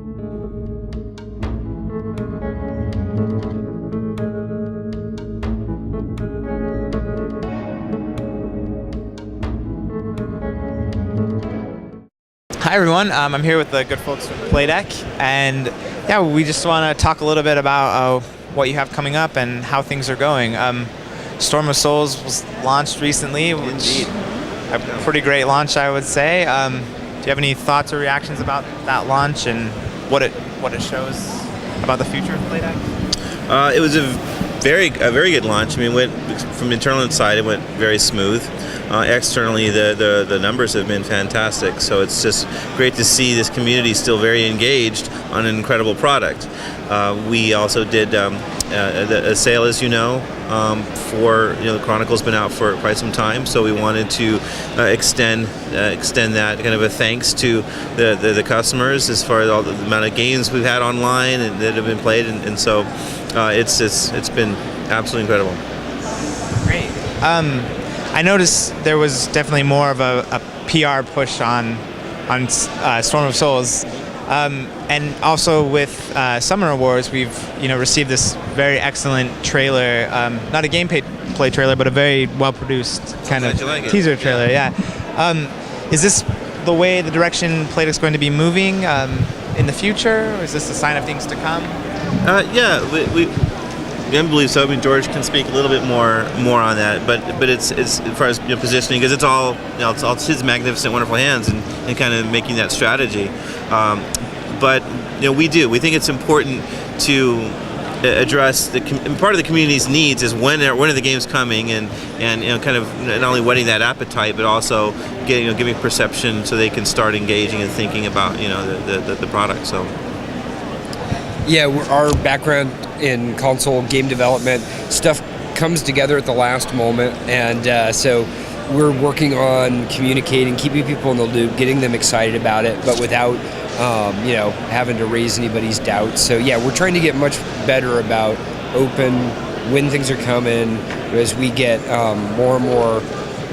Hi everyone, I'm here with the good folks from Playdek, and yeah, we just want to talk a little bit about what you have coming up and how things are going. Storm of Souls was launched recently, which a pretty great launch, I would say. Do you have any thoughts or reactions about that launch and what it shows about the future of Playdek? It was a very good launch. I mean, from internal inside, it went very smooth. Externally, the numbers have been fantastic. So it's just great to see this community still very engaged on an incredible product. We also did a sale, as you know, for the Chronicle's been out for quite some time. So we wanted to extend that kind of a thanks to the customers as far as all the amount of games we've had online and that have been played, and so it's been absolutely incredible. Great. I noticed there was definitely more of a PR push on Storm of Souls, and also with Summoner Wars, we've received this very excellent trailer, not a gameplay trailer, but a very well-produced kind of teaser trailer. Yeah. Is this the direction Playdek's going to be moving in the future, or is this a sign of things to come? Yeah, we believe so. I mean, George can speak a little bit more on that, but it's as far as positioning, because it's all it's his magnificent, wonderful hands and kind of making that strategy. But we think it's important to address part of the community's needs is when are the games coming, and kind of not only whetting that appetite, but also giving perception so they can start engaging and thinking about the product. So. Yeah, our background in console game development, stuff comes together at the last moment, and so we're working on communicating, keeping people in the loop, getting them excited about it, but without having to raise anybody's doubts. So yeah, we're trying to get much better about when things are coming. As we get more and more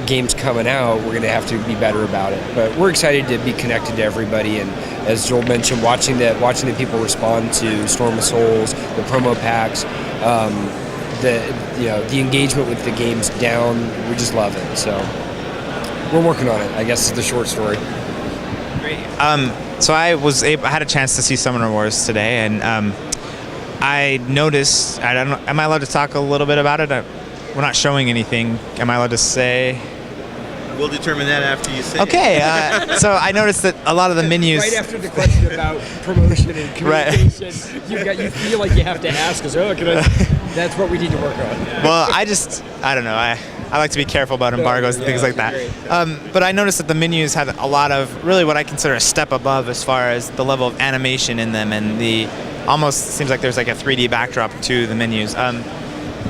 games coming out, we're going to have to be better about it. But we're excited to be connected to everybody, and as Joel mentioned, watching the people respond to Storm of Souls, the promo packs, the engagement with the games down, we just love it. So we're working on it, I guess is the short story. Great. So I had a chance to see Summoner Wars today, and I noticed, I don't know, am I allowed to talk a little bit about it? We're not showing anything. Am I allowed to say? We'll determine that after you say. Okay. So I noticed that a lot of the menus. Right after the question about promotion and communication, right. You feel like you have to ask us. That's what we need to work on. Well, I don't know. I like to be careful about embargoes and things like that. But I noticed that the menus have a lot of really what I consider a step above as far as the level of animation in them, and the almost seems like there's like a 3D backdrop to the menus.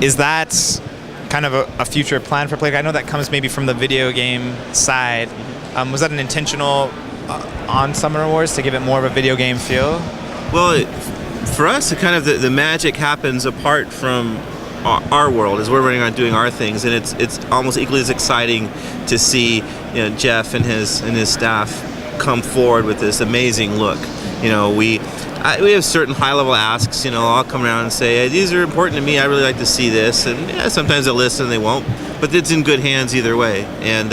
Is that kind of a future plan for Playdek? I know that comes maybe from the video game side. Was that an intentional on Summoner Wars to give it more of a video game feel? Well, for us, kind of the magic happens apart from our world as we're running around doing our things, and it's almost equally as exciting to see Jeff and his staff come forward with this amazing look. We have certain high-level asks. I'll come around and say, hey, these are important to me. I really like to see this, and sometimes they'll listen and they won't, but it's in good hands either way. And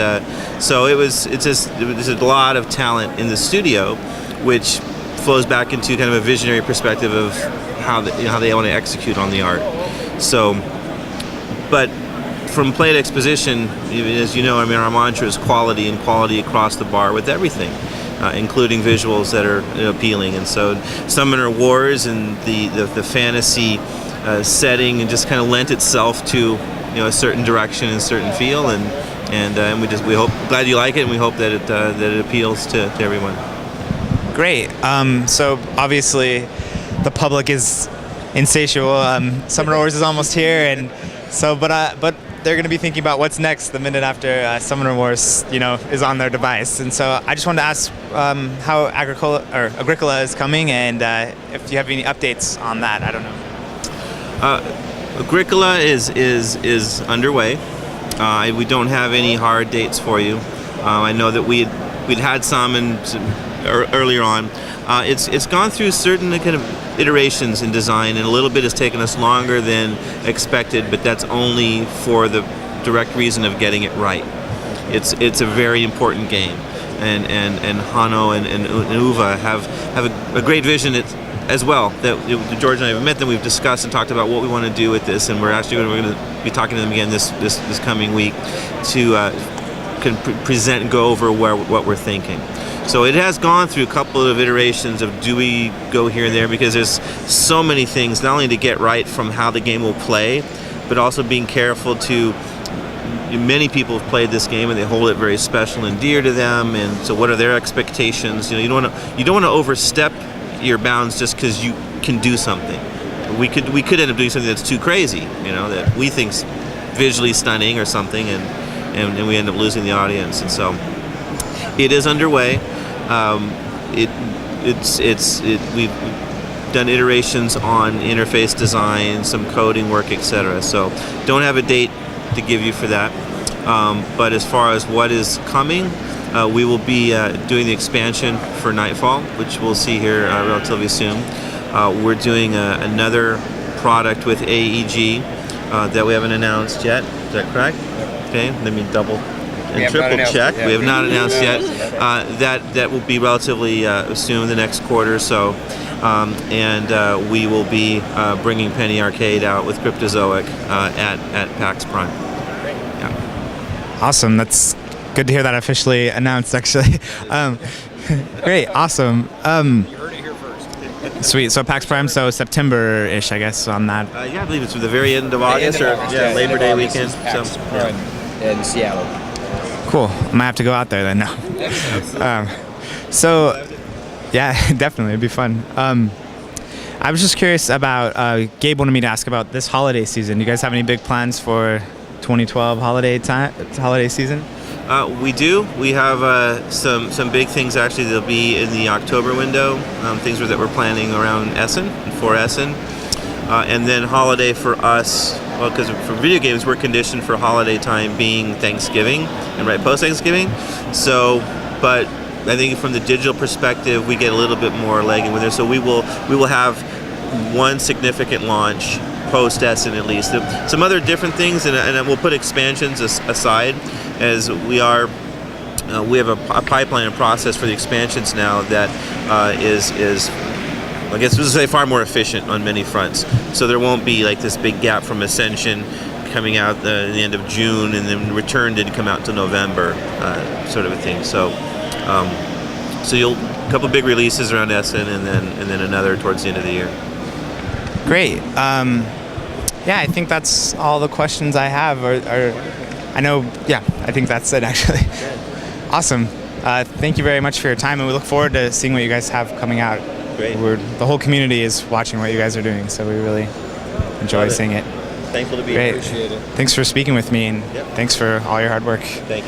so it was a lot of talent in the studio, which flows back into kind of a visionary perspective of how they want to execute on the art. So, but from Playdek's position, as you know, I mean, our mantra is quality, and quality across the bar with everything. Including visuals that are appealing, and so Summoner Wars and the fantasy setting and just kind of lent itself to a certain direction and certain feel, and we hope, glad you like it, and we hope that it appeals to everyone. Great. So obviously the public is insatiable. Summoner Wars is almost here, and so but they're going to be thinking about what's next the minute after Summoner Wars, is on their device. And so I just wanted to ask how Agricola is coming, and if you have any updates on that. I don't know. Agricola is underway. We don't have any hard dates for you. I know that we'd had some earlier on. It's gone through certain kind of iterations in design, and a little bit has taken us longer than expected, but that's only for the direct reason of getting it right. It's a very important game, and Hano and Uva have a great vision as well. That George and I have met them. We've discussed and talked about what we want to do with this, and we're going to be talking to them again this coming week to present and go over what we're thinking. So it has gone through a couple of iterations of do we go here and there, because there's so many things not only to get right from how the game will play, but also being careful to. Many people have played this game and they hold it very special and dear to them, and so what are their expectations? You don't want to overstep your bounds just because you can do something. We could end up doing something that's too crazy, that we think's visually stunning or something, and we end up losing the audience. And so it is underway. We've done iterations on interface design, some coding work, etc. So don't have a date to give you for that, but as far as what is coming, we will be doing the expansion for Nightfall, which we'll see here relatively soon. We're doing another product with AEG that we haven't announced yet. Is that correct? Okay, let me double and triple check. We have not announced yet. That will be relatively soon, the next quarter or so. And we will be bringing Penny Arcade out with Cryptozoic at PAX Prime. Yeah. Awesome. That's good to hear that officially announced, actually. Great. Awesome. You heard it here first. Sweet. So PAX Prime, so September-ish, I guess, on that. Yeah, I believe it's the very end of August, Labor Day weekend. PAX Prime in Seattle. Cool. I might have to go out there then now. So... Yeah, definitely. It'd be fun. I was just curious about, Gabe wanted me to ask about this holiday season. Do you guys have any big plans for 2012 holiday season? We do. We have some big things, actually. They'll be in the October window, things that we're planning around Essen, for Essen. And then holiday for us, well, because for video games, we're conditioned for holiday time being Thanksgiving and right post-Thanksgiving. So, but I think from the digital perspective, we get a little bit more legging with it. So we will have one significant launch post Essen at least. Some other different things, and we'll put expansions aside, as we have a pipeline and process for the expansions now that is I guess we'll say far more efficient on many fronts. So there won't be like this big gap from Ascension coming out at the end of June, and then Return didn't come out until November, sort of a thing. So a couple big releases around Essen, and then another towards the end of the year. Great. I think that's all the questions I have. I think that's it, actually. Awesome. Thank you very much for your time, and we look forward to seeing what you guys have coming out. Great. The whole community is watching what you guys are doing, so we really enjoy seeing it. Thankful to be here. Appreciate it. Thanks for speaking with me, and thanks for all your hard work. Thank you.